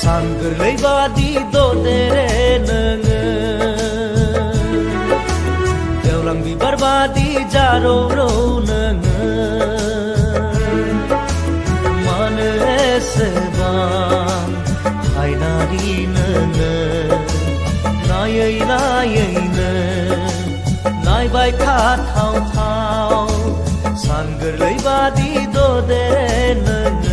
सान गोरलै बादि ददेरे नोङो गेवलां बिबार बादि जारौ रौ नोङो मानो एसेबां हायनारि नोङो नायै नायैनो नायबाय थाथाव थाव सान गोरलै बादि ददेरे नोङो